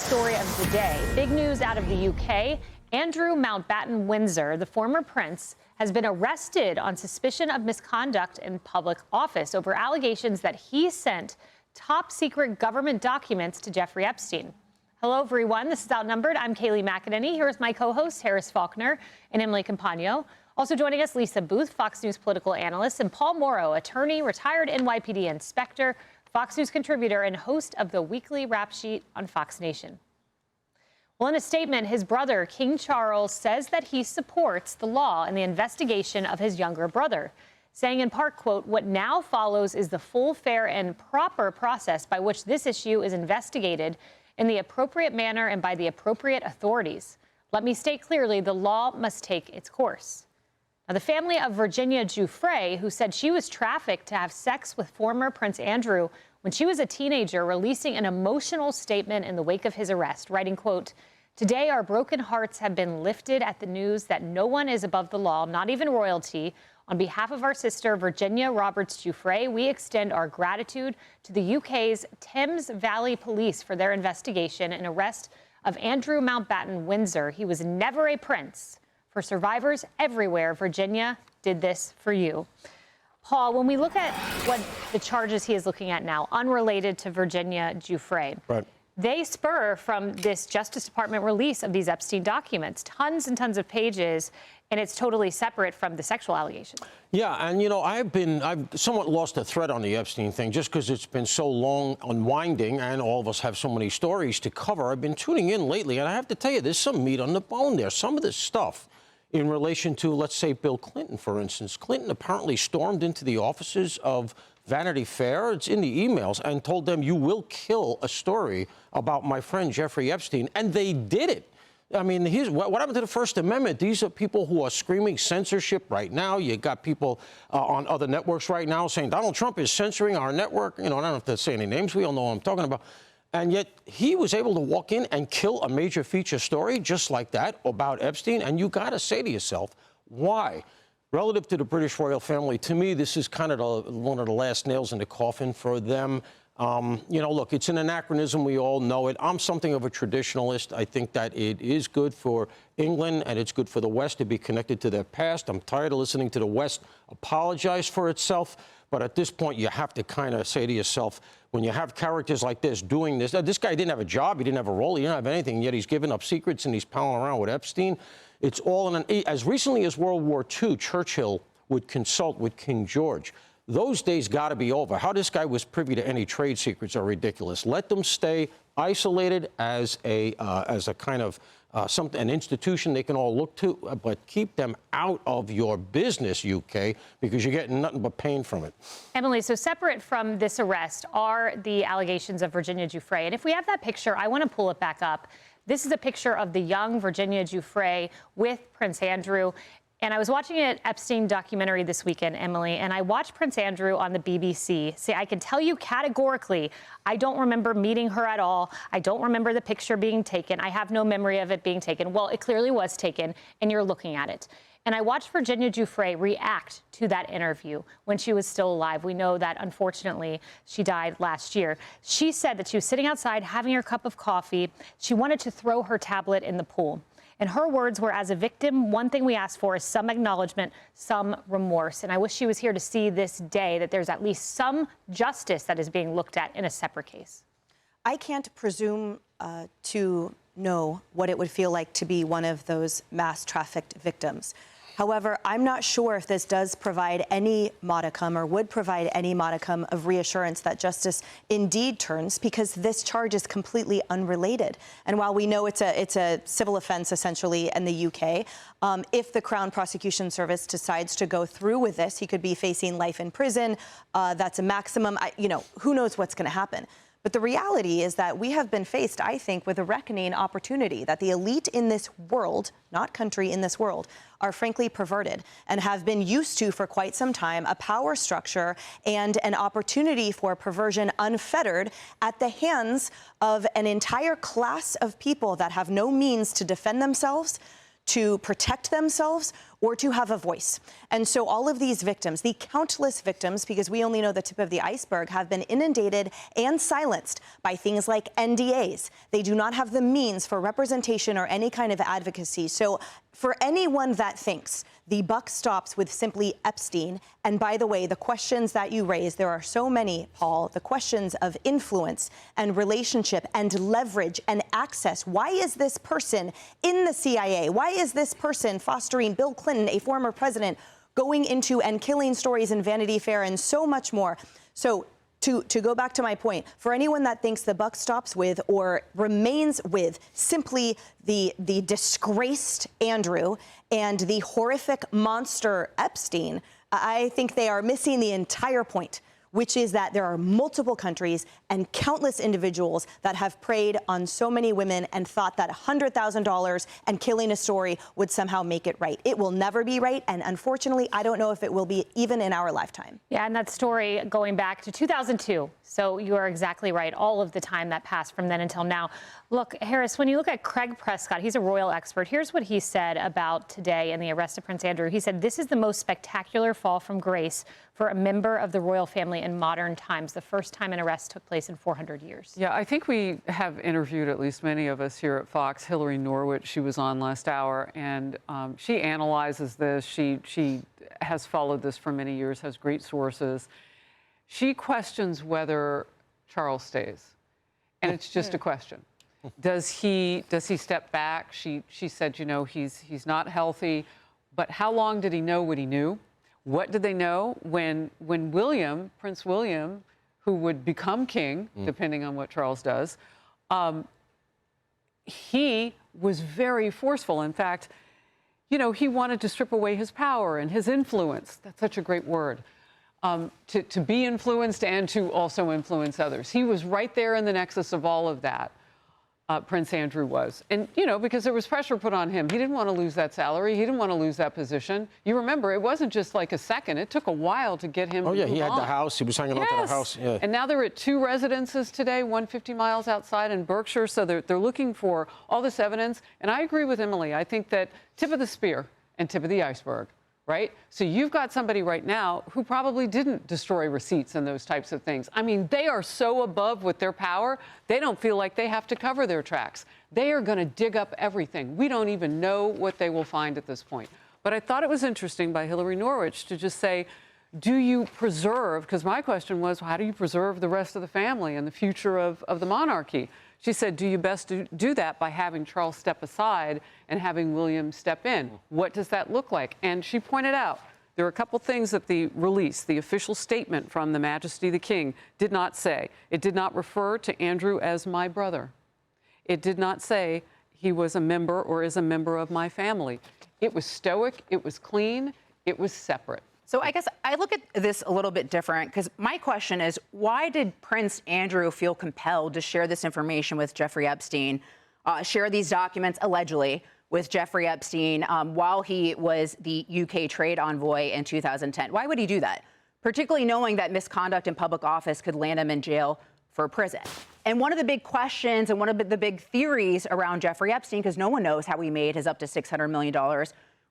story of the day. Big news out of the UK. Andrew Mountbatten-Windsor, the former prince, has been arrested on suspicion of misconduct in public office over allegations that he sent top-secret government documents to Jeffrey Epstein. Hello, everyone. This is Outnumbered. I'm Kayleigh McEnany. Here's my co-hosts, Harris Faulkner and Emily Compagno. Also joining us, Lisa Booth, Fox News political analyst, and Paul Morrow, attorney, retired NYPD inspector, Fox News contributor, and host of the weekly rap sheet on Fox Nation. Well, in a statement, his brother, King Charles, says that he supports the law and the investigation of his younger brother, saying in part, quote, "What now follows is the full, fair, and proper process by which this issue is investigated in the appropriate manner and by the appropriate authorities. Let me state clearly, the law must take its course." Now, the family of Virginia Giuffre, who said she was trafficked to have sex with former Prince Andrew when she was a teenager, releasing an emotional statement in the wake of his arrest, writing, quote, "Today, our broken hearts have been lifted at the news that no one is above the law, not even royalty. On behalf of our sister, Virginia Roberts Giuffre, we extend our gratitude to the UK's Thames Valley Police for their investigation and arrest of Andrew Mountbatten-Windsor. He was never a prince. For survivors everywhere, Virginia did this for you." Paul, when we look at what the charges he is looking at now, unrelated to Virginia Giuffre, right, they spur from this Justice Department release of these Epstein documents, tons and tons of pages, and it's totally separate from the sexual allegations. Yeah, and you know, I've somewhat lost a thread on the Epstein thing just because it's been so long unwinding and all of us have so many stories to cover. I've been tuning in lately, and I have to tell you, there's some meat on the bone there. Some of this stuff in relation to, let's say, Bill Clinton, for instance. Clinton apparently stormed into the offices of Vanity Fair, it's in the emails, and told them, "You will kill a story about my friend Jeffrey Epstein," and they did it. I mean, what happened to the First Amendment? These are people who are screaming censorship right now. You got people on other networks right now saying Donald Trump is censoring our network. You know, I don't have to say any names. We all know what I'm talking about. And yet he was able to walk in and kill a major feature story just like that about Epstein. And you got to say to yourself, why? Relative to the British royal family, to me, this is kind of one of the last nails in the coffin for them. You know, look, it's an anachronism. We all know it. I'm something of a traditionalist. I think that it is good for England and it's good for the West to be connected to their past. I'm tired of listening to the West apologize for itself. But at this point, you have to kind of say to yourself, when you have characters like this doing this, this guy didn't have a job, he didn't have a role, he didn't have anything, yet he's giving up secrets and he's palling around with Epstein. It's all in as recently as World War II, Churchill would consult with King George. Those days got to be over. How this guy was privy to any trade secrets are ridiculous. Let them stay isolated as a kind of an institution they can all look to, but keep them out of your business, UK, because you're getting nothing but pain from it. Emily, so separate from this arrest are the allegations of Virginia Giuffre. And if we have that picture, I want to pull it back up. This is a picture of the young Virginia Giuffre with Prince Andrew. And I was watching an Epstein documentary this weekend, Emily, and I watched Prince Andrew on the BBC. See, I can tell you categorically, I don't remember meeting her at all. I don't remember the picture being taken. I have no memory of it being taken. Well, it clearly was taken, and you're looking at it. And I watched Virginia Giuffre react to that interview when she was still alive. We know that, unfortunately, she died last year. She said that she was sitting outside having her cup of coffee. She wanted to throw her tablet in the pool. And her words were, as a victim, one thing we ask for is some acknowledgement, some remorse. And I wish she was here to see this day that there's at least some justice that is being looked at in a separate case. I can't presume to know what it would feel like to be one of those mass trafficked victims. However, I'm not sure if this does provide any modicum or would provide any modicum of reassurance that justice indeed turns, because this charge is completely unrelated. And while we know it's a civil offense, essentially, in the UK, if the Crown Prosecution Service decides to go through with this, he could be facing life in prison. That's a maximum. You know, who knows what's going to happen? But the reality is that we have been faced, I think, with a reckoning opportunity that the elite in this world, not country, in this world, are frankly perverted and have been used to for quite some time a power structure and an opportunity for perversion unfettered at the hands of an entire class of people that have no means to defend themselves, to protect themselves, or to have a voice. And so all of these victims, the countless victims, because we only know the tip of the iceberg, have been inundated and silenced by things like NDAs. They do not have the means for representation or any kind of advocacy. So for anyone that thinks the buck stops with simply Epstein, and by the way, the questions that you raise, there are so many, Paul, the questions of influence and relationship and leverage and access. Why is this person in the CIA? Why is this person fostering Bill Clinton, a former president, going into and killing stories in Vanity Fair and so much more? So to go back to my point, for anyone that thinks the buck stops with or remains with simply the disgraced Andrew and the horrific monster Epstein, I think they are missing the entire point, which is that there are multiple countries and countless individuals that have preyed on so many women and thought that $100,000 and killing a story would somehow make it right. It will never be right, and unfortunately, I don't know if it will be even in our lifetime. Yeah, and that story going back to 2002. So you are exactly right. All of the time that passed from then until now. Look, Harris, when you look at Craig Prescott, he's a royal expert. Here's what he said about today and the arrest of Prince Andrew. He said, "This is the most spectacular fall from grace for a member of the royal family in modern times. The first time an arrest took place in 400 years. Yeah, I think we have interviewed, at least many of us here at Fox, Hillary Norwich. She was on last hour, and she analyzes this. She has followed this for many years, has great sources. She questions whether Charles stays, and it's just a question. Does he step back? She said, you know, he's not healthy, but how long did he know what he knew? What did they know when William, Prince William, who would become king, depending on what Charles does, he was very forceful. In fact, you know, he wanted to strip away his power and his influence. That's such a great word. To be influenced and to also influence others. He was right there in the nexus of all of that. Prince Andrew was. And, you know, because there was pressure put on him. He didn't want to lose that salary. He didn't want to lose that position. You remember, it wasn't just like a second. It took a while to get him. Oh, yeah, he had the house. He was hanging on to the house. Yeah. And now they're at 2 residences today, 150 miles outside in Berkshire. So they're looking for all this evidence. And I agree with Emily. I think that tip of the spear and tip of the iceberg. Right? So you've got somebody right now who probably didn't destroy receipts and those types of things. I mean, they are so above with their power, they don't feel like they have to cover their tracks. They are going to dig up everything. We don't even know what they will find at this point. But I thought it was interesting by Hillary Norwich to just say, do you preserve, because my question was, how do you preserve the rest of the family and the future of the monarchy? She said, do you best do that by having Charles step aside and having William step in? What does that look like? And she pointed out there are a couple things that the release, the official statement from the Majesty the King, did not say. It did not refer to Andrew as my brother. It did not say he was a member or is a member of my family. It was stoic, it was clean, it was separate. So I guess I look at this a little bit different, because my question is, why did Prince Andrew feel compelled to share this information with Jeffrey Epstein, share these documents allegedly with Jeffrey Epstein while he was the UK trade envoy in 2010? Why would he do that? Particularly knowing that misconduct in public office could land him in jail for prison. And one of the big questions and one of the big theories around Jeffrey Epstein, because no one knows how he made his up to $600 million,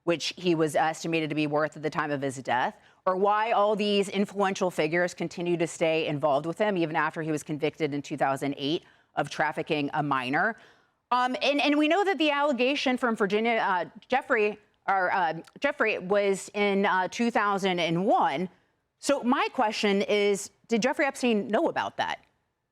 which he was estimated to be worth at the time of his death, or why all these influential figures continue to stay involved with him even after he was convicted in 2008 of trafficking a minor. And we know that the allegation from Virginia, Jeffrey was in 2001. So my question is, did Jeffrey Epstein know about that?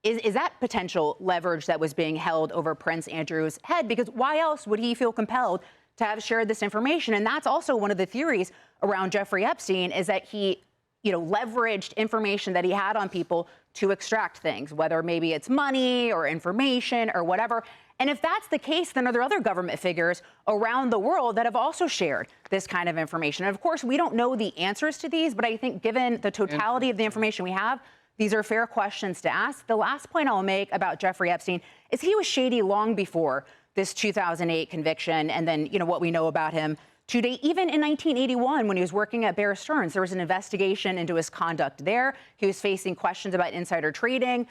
Is that potential leverage that was being held over Prince Andrew's head? Because why else would he feel compelled to have shared this information? And that's also one of the theories around Jeffrey Epstein, is that he, leveraged information that he had on people to extract things, whether maybe it's money or information or whatever. And if that's the case, then are there other government figures around the world that have also shared this kind of information? And of course, we don't know the answers to these, but I think given the totality of the information we have, these are fair questions to ask. The last point I'll make about Jeffrey Epstein is he was shady long before this 2008 conviction, and then, what we know about him today. Even in 1981, when he was working at Bear Stearns, there was an investigation into his conduct there. He was facing questions about insider trading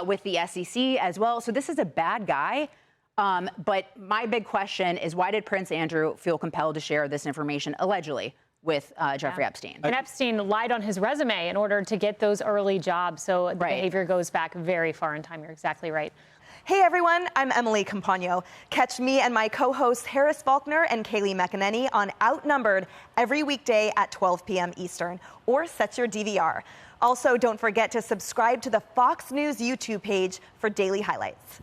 with the SEC as well. So this is a bad guy. But my big question is, why did Prince Andrew feel compelled to share this information, allegedly, with Jeffrey Epstein? And Epstein lied on his resume in order to get those early jobs. So the behavior goes back very far in time. You're exactly right. Hey everyone, I'm Emily Compagno. Catch me and my co-hosts Harris Faulkner and Kaylee McEnany on Outnumbered every weekday at 12 p.m. Eastern, or set your DVR. Also, don't forget to subscribe to the Fox News YouTube page for daily highlights.